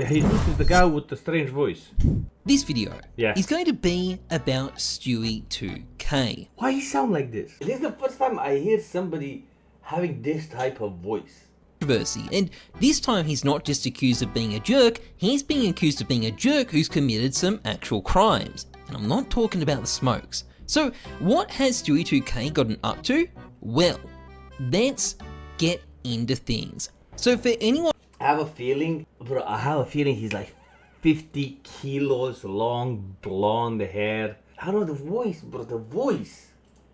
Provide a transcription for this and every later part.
Jesus is the guy with the strange voice. This video Yeah. is going to be about Stewie2k. Why he sound like this? This is the first time I hear somebody having this type of voice. Controversy, and this time he's not just accused of being a jerk, he's being accused of being a jerk who's committed some actual crimes. And I'm not talking about the smokes. So what has Stewie2k gotten up to? Well, let's get into things. So for anyone, I have a feeling, bro, he's like 50 kilos long, blonde hair. I don't know, the voice, bro, the voice.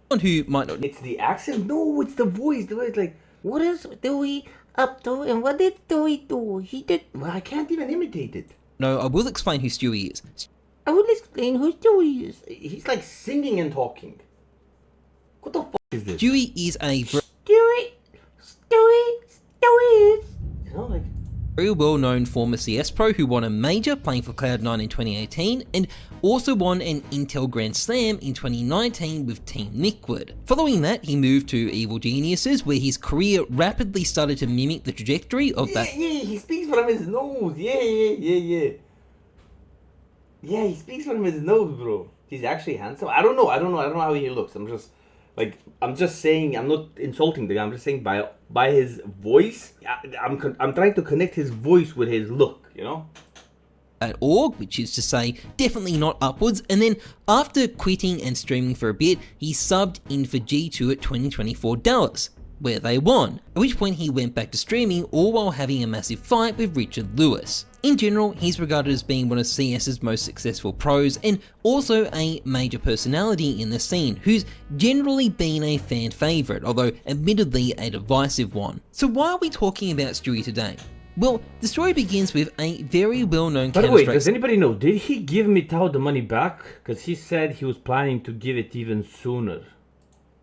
who might not, It's the accent? No, it's the voice. The way it's like, What is Stewie up to, and what did Stewie do? He did. well, I can't even imitate it. no, I will explain who Stewie is. I will explain who Stewie is. He's like singing and talking. What the fuck is this? Stewie is a Stewie is. You know, like, very well-known former CS pro who won a major playing for Cloud9 in 2018 and also won an Intel Grand Slam in 2019 with Team Liquid. Following that, he moved to Evil Geniuses, where his career rapidly started to mimic the trajectory of that. yeah, he speaks from his nose. Yeah. Yeah, he speaks from his nose, bro. He's actually handsome. I don't know how he looks. I'm just saying, I'm not insulting the guy. I'm just saying by his voice, I'm trying to connect his voice with his look, you know? At org, which is to say definitely not upwards, and then after quitting and streaming for a bit, he subbed in for G2 at 2024 Dallas, where they won, at which point he went back to streaming, all while having a massive fight with Richard Lewis. In general, he's regarded as being one of CS's most successful pros and also a major personality in the scene, who's generally been a fan favourite, although admittedly a divisive one. So why are we talking about Stewie today? Well, the story begins with a very well-known By the way, Counter-Strike does anybody know, did he give Mitao the money back? Because he said he was planning to give it even sooner.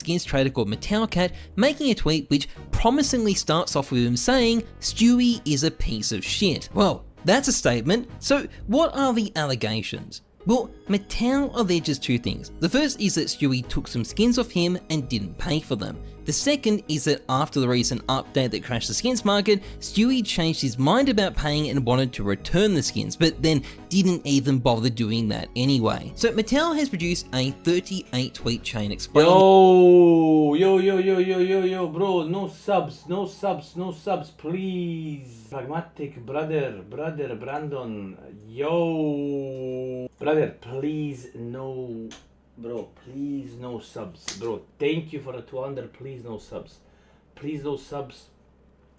skins trader called Metalcat making a tweet which promisingly starts off with him saying, "Stewie is a piece of shit." Well, that's a statement. So what are the allegations? Well, Mattel alleges two things. The first is that Stewie took some skins off him and didn't pay for them. The second is that after the recent update that crashed the skins market, Stewie changed his mind about paying and wanted to return the skins, but then didn't even bother doing that anyway. So Mattel has produced a 38 tweet chain explaining— Yo, bro, no subs, please. Pragmatic, brother, Brandon, yo. Brother, please, no. Bro, please no subs. Bro, thank you for the 200. Please no subs. Please no subs.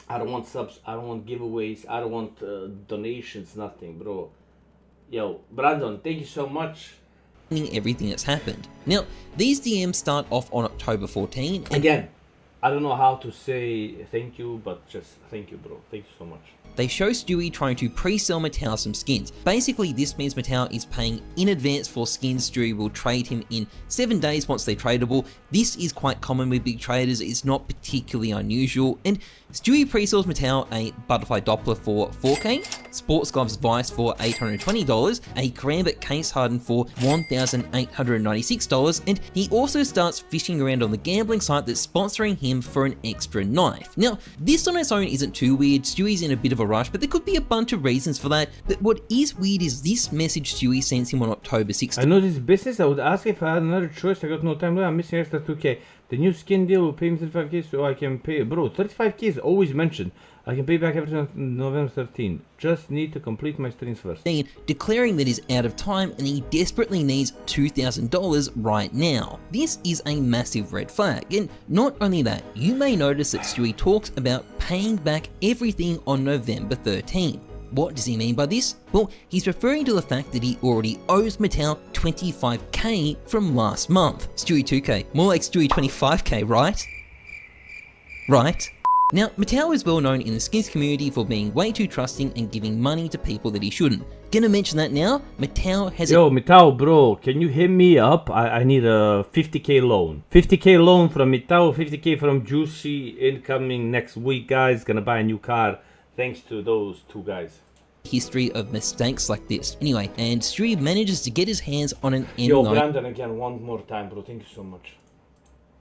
I don't want subs. I don't want giveaways. I don't want donations. Nothing, bro. Yo, Brandon, thank you so much. everything that's happened. Now, these DMs start off on October 14. And Again, I don't know how to say thank you, but just thank you, bro. Thank you so much. they show Stewie trying to pre-sell Mattel some skins. Basically, this means Mattel is paying in advance for skins Stewie will trade him in 7 days once they're tradable. This is quite common with big traders, it's not particularly unusual, and Stewie pre-sells Mattel a butterfly Doppler for $4K, sports gloves Vice for $820, a Karambit case hardened for $1,896, and he also starts fishing around on the gambling site that's sponsoring him for an extra knife. Now, this on its own isn't too weird. Stewie's in a bit of a rush, but there could be a bunch of reasons for that. But what is weird is this message Stewie sends him on October 16th. I know this business. I would ask if I had another choice. I got no time. I'm missing extra 2K. The new skin deal will pay me 35K so I can pay. Bro, 35K is always mentioned. I can pay back everything on November 13. Just need to complete my streams first. Declaring that he's out of time and he desperately needs $2,000 right now. This is a massive red flag, and not only that, you may notice that Stewie talks about paying back everything on November 13. What does he mean by this? Well, he's referring to the fact that he already owes Mattel 25K from last month. Stewie2k, more like Stewie25K, right? Right? Now, Mattel is well known in the skins community for being way too trusting and giving money to people that he shouldn't. Gonna mention that now, Mattel has— Yo, Mitao, bro, can you hit me up? I need a 50K loan. 50K loan from Mitao, 50K from Juicy, incoming next week, guys. Gonna buy a new car, thanks to those two guys. history of mistakes like this. Anyway, and Stewie manages to get his hands on an M9. Yo, Brandon, again, one more time, bro. Thank you so much.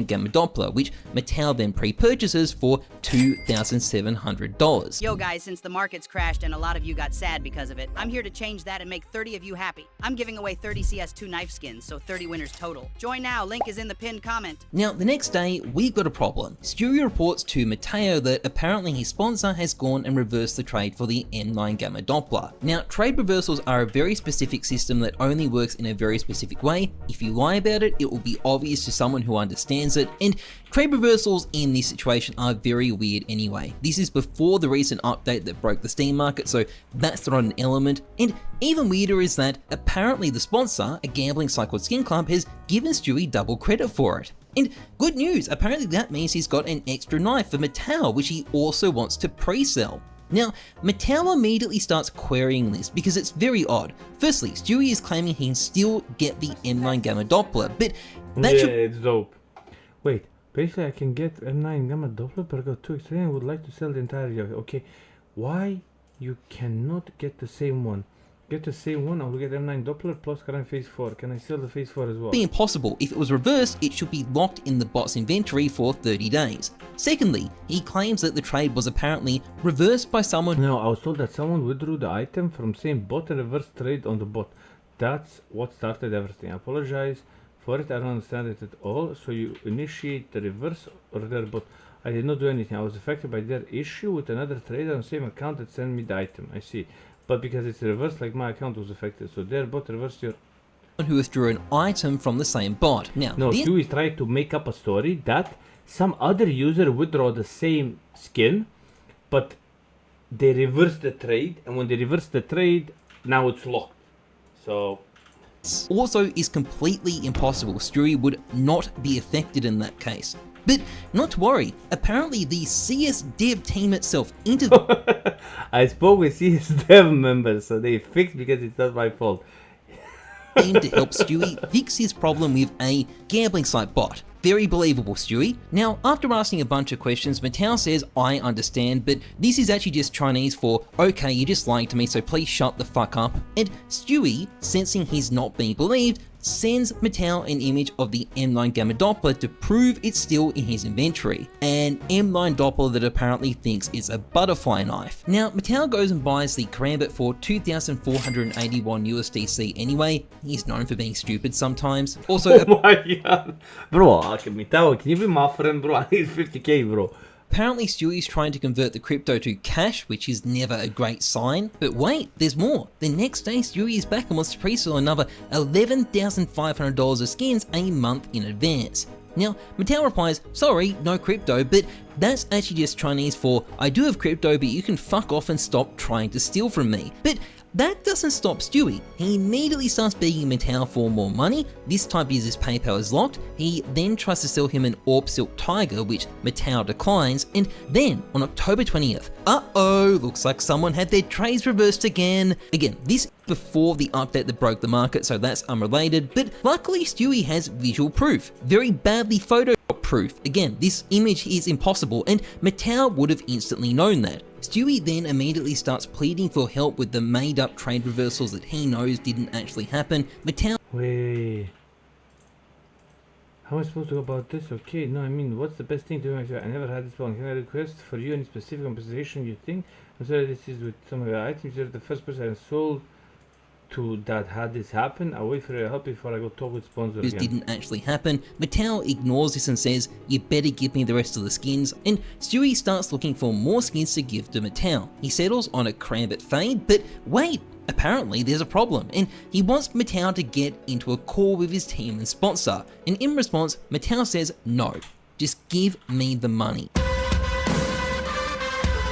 Gamma Doppler, which Mattel then pre-purchases for $2,700. Yo guys, since the market's crashed and a lot of you got sad because of it, I'm here to change that and make 30 of you happy. I'm giving away 30 CS2 knife skins, so 30 winners total. Join now, link is in the pinned comment. Now, the next day, we've got a problem. Stewie reports to Matteo that apparently his sponsor has gone and reversed the trade for the M9 Gamma Doppler. Now, trade reversals are a very specific system that only works in a very specific way. If you lie about it, it will be obvious to someone who understands it, and trade reversals in this situation are very weird anyway. This is before the recent update that broke the Steam market, so that's not an element. And even weirder is that apparently the sponsor, a gambling site called Skin Club, has given Stewie double credit for it. And good news, apparently that means he's got an extra knife for Mattel, which he also wants to pre-sell. Now, Mattel immediately starts querying this because it's very odd. Firstly, Stewie is claiming he can still get the M9 Gamma Doppler, but that it's dope. Wait, basically I can get M9 Gamma Doppler, but I got 2 extra and would like to sell the entire year. Okay, why you cannot get the same one? Get the same one, I will get M9 Doppler plus current phase 4. Can I sell the phase 4 as well? Be impossible. If it was reversed, it should be locked in the bot's inventory for 30 days. Secondly, he claims that the trade was apparently reversed by someone. No, I was told that someone withdrew the item from same bot and reverse trade on the bot. That's what started everything. I apologize for it, I don't understand it at all. So you initiate the reverse or their bot. I did not do anything. I was affected by their issue with another trader on the same account that sent me the item. I see. But because it's reversed, like my account was affected, so their bot reversed your... Who withdrew an item from the same bot. Now, no, Stewie is trying to make up a story that some other user withdraw the same skin, but they reversed the trade, and when they reversed the trade, now it's locked. So... also is completely impossible. Stewie would not be affected in that case. But not to worry, apparently the CS dev team itself intervened. I spoke with CS dev members, so they fixed because it's not my fault. To help Stewie fix his problem with a gambling site bot. Very believable, Stewie. Now, after asking a bunch of questions, Mattel says, I understand, but this is actually just Chinese for, okay, you just lied to me, so please shut the fuck up. And Stewie, sensing he's not being believed, sends Mattel an image of the M9 Gamma Doppler to prove it's still in his inventory. An M9 Doppler that apparently thinks it's a butterfly knife. Now, Mattel goes and buys the Karambit for 2,481 USDC anyway. He's known for being stupid sometimes. Also, oh my god. Bro, Mattel, can you be my friend, bro? I need 50k, bro. Apparently Stewie's trying to convert the crypto to cash, which is never a great sign. But wait, there's more. The next day Stewie is back and wants to pre-sell another $11,500 of skins a month in advance. Now, Mattel replies, sorry, no crypto, but that's actually just Chinese for, I do have crypto, but you can fuck off and stop trying to steal from me. But that doesn't stop Stewie. He immediately starts begging Mattel for more money, this time because his PayPal is locked. He then tries to sell him an Orb Silk Tiger, which Mattel declines, and then on October 20th, looks like someone had their trades reversed again. Again, this before the update that broke the market, so that's unrelated, but luckily Stewie has visual proof. Very badly photoshopped proof. Again, this image is impossible, and Mattel would have instantly known that. Stewie then immediately starts pleading for help with the made-up trade reversals that he knows didn't actually happen. Mattel... Wait... How am I supposed to go about this? Okay, no, I mean, what's the best thing to do? I never had this problem. Can I request for you any specific compensation you think? I'm sorry, this is with some of your items. You're the first person I sold to that had this happen. I'll wait for your help before I go talk with sponsor again. Didn't actually happen. Mattel ignores this and says, you better give me the rest of the skins, and Stewie starts looking for more skins to give to Mattel. He settles on a Karambit Fade, but wait, apparently there's a problem, and he wants Mattel to get into a call with his team and sponsor, and in response, Mattel says, no, just give me the money.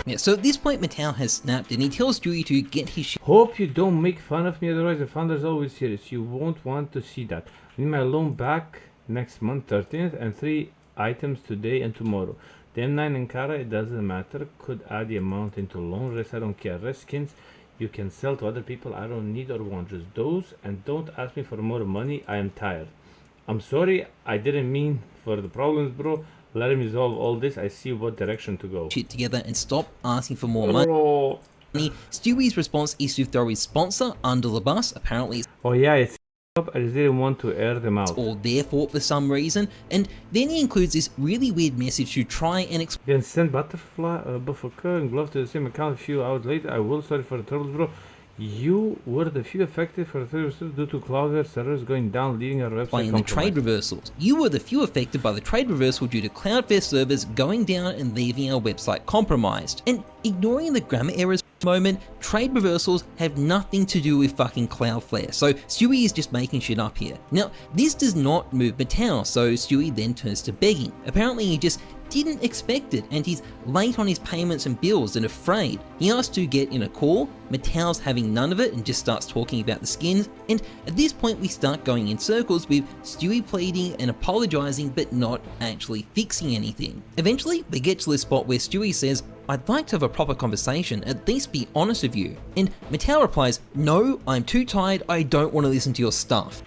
Yeah, so at this point Mattel has snapped and he tells Stewie to get his shit. Hope you don't make fun of me, otherwise the founder's always serious. You won't want to see that. I need my loan back next month 13th and 3 items today and tomorrow. The M9 and Kara, it doesn't matter. Could add the amount into loan. Rest, I don't care. Rest skins you can sell to other people. I don't need or want just those, and don't ask me for more money. I am tired. I'm sorry, I didn't mean for the problems, bro. Let him resolve all this. I see what direction to go. Shit together and stop asking for more money. Stewie's response is to throw his sponsor under the bus. Apparently, oh yeah, it's I just didn't want to air them out. It's all their fault for some reason, and then he includes this really weird message to try and explain. Then send butterfly, buffer and glove to the same account a few hours later. I will sorry for the troubles, bro. You were the few affected for the due to Cloudflare servers going down, leaving our website Playing the trade reversals. You were the few affected by the trade reversal due to Cloudflare servers going down and leaving our website compromised. And ignoring the grammar errors for the moment, trade reversals have nothing to do with fucking Cloudflare, so Stewie is just making shit up here. Now, this does not move Mattel, so Stewie then turns to begging. Apparently he just didn't expect it, and he's late on his payments and bills and afraid. He asks to get in a call, Mattel's having none of it and just starts talking about the skins, and at this point we start going in circles with Stewie pleading and apologizing but not actually fixing anything. Eventually we get to the spot where Stewie says, I'd like to have a proper conversation, at least be honest with you. And Mattel replies, no, I'm too tired, I don't want to listen to your stuff.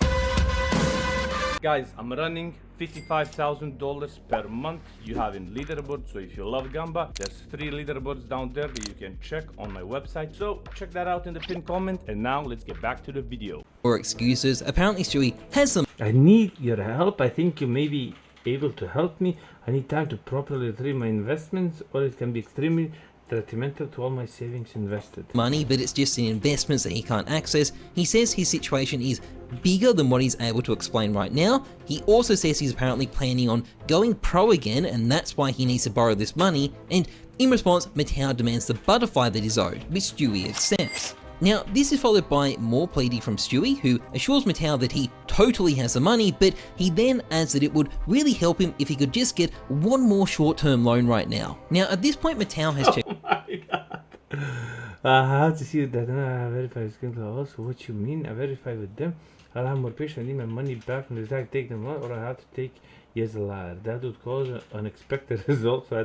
Guys, I'm running $55,000 per month. You have in leaderboard, so if you love Gamba, there's 3 leaderboards down there that you can check on my website. So check that out in the pinned comment. And now let's get back to the video. Or excuses, apparently Stewie has some I need your help. I think you may be able to help me. I need time to properly retrieve my investments, or it can be extremely detrimental to all my savings invested. money, but it's just in investments that he can't access. He says his situation is bigger than what he's able to explain right now. He also says he's apparently planning on going pro again, and that's why he needs to borrow this money, and in response, Mattel demands the butterfly that is owed, which Stewie accepts. Now, this is followed by more pleading from Stewie, who assures Mattel that he totally has the money, but he then adds that it would really help him if he could just get one more short-term loan right now. Now, at this point, Mattel has checked. Oh my god. I have to see that I verify the skin also. What you mean? I verify with them. I'll have more patience. I need my money back from the exact take them out, or I have to take yes a liar. That would cause an unexpected result, so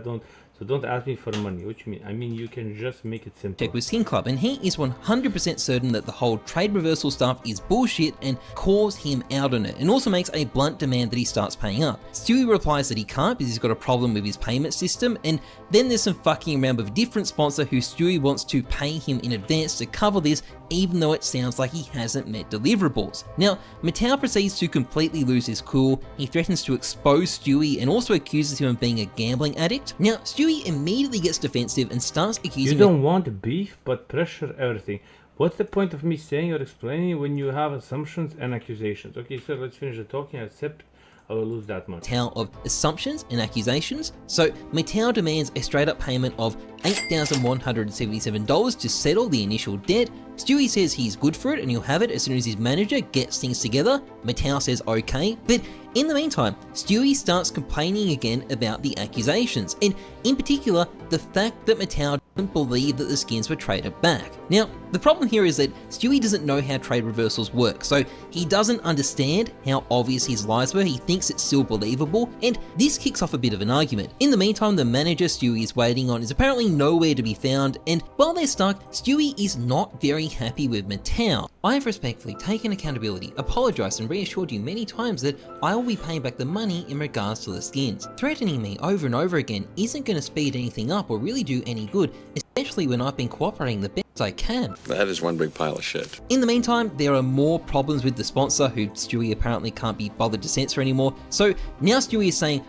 don't ask me for money. What you mean? I mean, you can just make it simple. Check with Skin Club, and he is 100% certain that the whole trade reversal stuff is bullshit and calls him out on it, and also makes a blunt demand that he starts paying up. Stewie replies that he can't because he's got a problem with his payment system, and then there's some fucking around with a different sponsor who Stewie wants to pay him in advance to cover this, even though it sounds like he hasn't met deliverables. Now, Mattel proceeds to completely lose his cool. He threatens to expose Stewie and also accuses him of being a gambling addict. Now, Stewie immediately gets defensive and starts accusing You don't want beef, but pressure everything. What's the point of me saying or explaining when you have assumptions and accusations? Okay, sir, let's finish the talking. I accept I will lose that much. Mattel of assumptions and accusations. So Mattel demands a straight up payment of $8,177 to settle the initial debt. Stewie says he's good for it and he'll have it as soon as his manager gets things together. Mattel says okay, but in the meantime, Stewie starts complaining again about the accusations, and in particular, the fact that Mattel doesn't believe that the skins were traded back. Now, the problem here is that Stewie doesn't know how trade reversals work, so he doesn't understand how obvious his lies were. He thinks it's still believable, and this kicks off a bit of an argument. In the meantime, the manager Stewie is waiting on is apparently nowhere to be found, and while they're stuck, Stewie is not very happy with Mattel. I have respectfully taken accountability, apologized and reassured you many times that I will be paying back the money in regards to the skins. Threatening me over and over again isn't going to speed anything up or really do any good, especially when I've been cooperating the best I can. That is one big pile of shit. In the meantime, there are more problems with the sponsor, who Stewie apparently can't be bothered to censor anymore. So now Stewie is saying,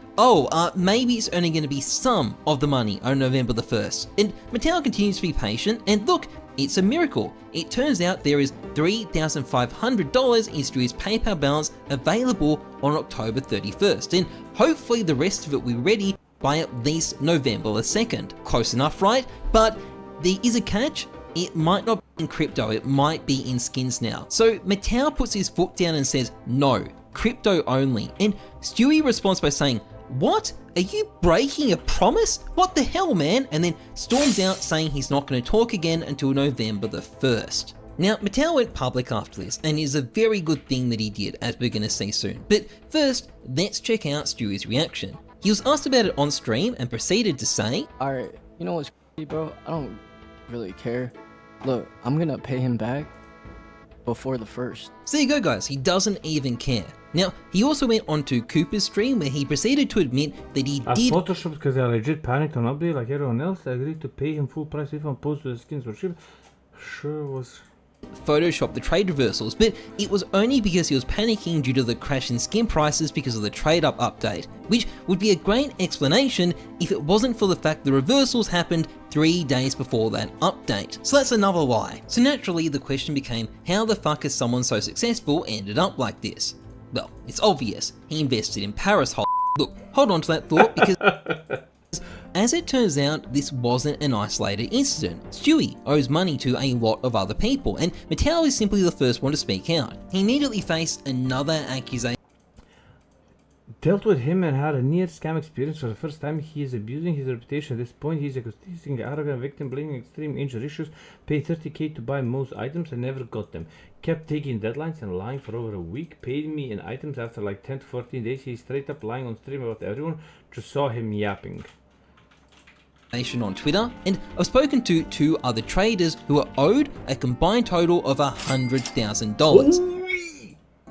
maybe it's only going to be some of the money on November the 1st. And Mattel continues to be patient, and look, it's a miracle. It turns out there is $3,500 in Stewie's PayPal balance available on October 31st, and hopefully the rest of it will be ready by at least November the 2nd. Close enough, right? But there is a catch. It might not be in crypto, it might be in skins now. So Mattel puts his foot down and says, no, crypto only. And Stewie responds by saying, what? Are you breaking a promise? What the hell, man? And then storms out saying he's not going to talk again until November the 1st. Now, Mattel went public after this, and it is a very good thing that he did, as we're going to see soon. But first, let's check out Stewie's reaction. He was asked about it on stream and proceeded to say, alright, you know what's crazy, bro? I don't really care. Look, I'm gonna pay him back before the 1st. So there you go, guys, he doesn't even care. Now, he also went onto Cooper's stream where he proceeded to admit that he did Photoshop because I legit panicked on update like everyone else. I agreed to pay him full price if I'm opposed to the skins were shipped. Sure was Photoshop the trade reversals, but it was only because he was panicking due to the crash in skin prices because of the trade up update, which would be a great explanation if it wasn't for the fact the reversals happened 3 days before that update. So that's another lie. So naturally the question became, how the fuck has someone so successful ended up like this? Well, it's obvious. He invested in Paris. Look, hold on to that thought because as it turns out, this wasn't an isolated incident. Stewie owes money to a lot of other people, and Mattel is simply the first one to speak out. He immediately faced another accusation. Dealt with him and had a near scam experience for the first time. He is abusing his reputation at this point. He's accusing arrogant victim, blaming extreme injury issues, paid $30K to buy most items and never got them. Kept taking deadlines and lying for over a week. Paid me in items after like 10 to 14 days. He's straight up lying on stream about everyone. Just saw him yapping on Twitter, and I've spoken to 2 other traders who are owed a combined total of $100,000.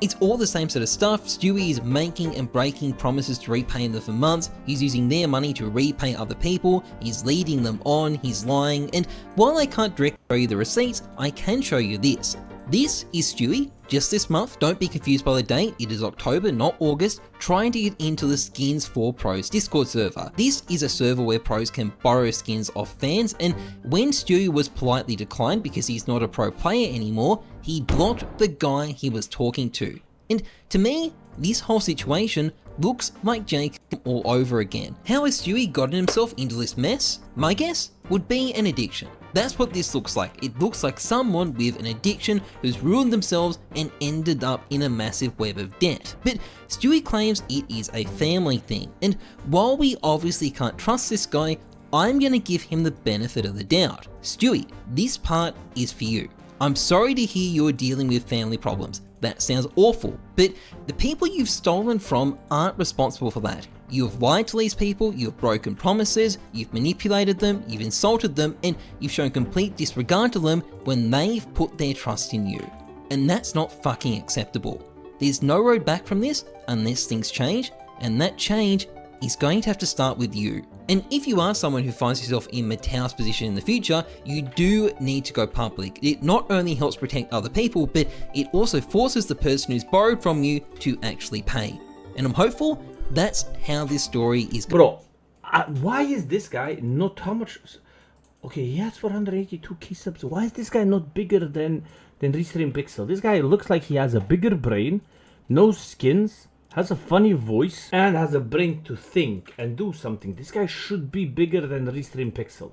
It's all the same sort of stuff. Stewie is making and breaking promises to repay them for months. He's using their money to repay other people. He's leading them on. He's lying. And while I can't directly show you the receipts, I can show you this. This is Stewie, just this month. Don't be confused by the date. It is October, not August, trying to get into the Skins for Pros Discord server. This is a server where pros can borrow skins off fans, and when Stewie was politely declined because he's not a pro player anymore, he blocked the guy he was talking to. And to me, this whole situation looks like Jake all over again. How has Stewie gotten himself into this mess? My guess would be an addiction. That's what this looks like. It looks like someone with an addiction who's ruined themselves and ended up in a massive web of debt. But Stewie claims it is a family thing, and while we obviously can't trust this guy, I'm gonna give him the benefit of the doubt. Stewie, this part is for you. I'm sorry to hear you're dealing with family problems. That sounds awful, but the people you've stolen from aren't responsible for that. You've lied to these people, you've broken promises, you've manipulated them, you've insulted them, and you've shown complete disregard to them when they've put their trust in you. And that's not fucking acceptable. There's no road back from this unless things change, and that change is going to have to start with you. And if you are someone who finds yourself in Mattel's position in the future, you do need to go public. It not only helps protect other people, but it also forces the person who's borrowed from you to actually pay. And I'm hopeful that's how this story is going. Bro, why is this guy not how much? Okay, he has 482K subs. Why is this guy not bigger than Restream Pixel? This guy looks like he has a bigger brain, no skins, has a funny voice, and has a brain to think and do something. This guy should be bigger than Restream Pixel.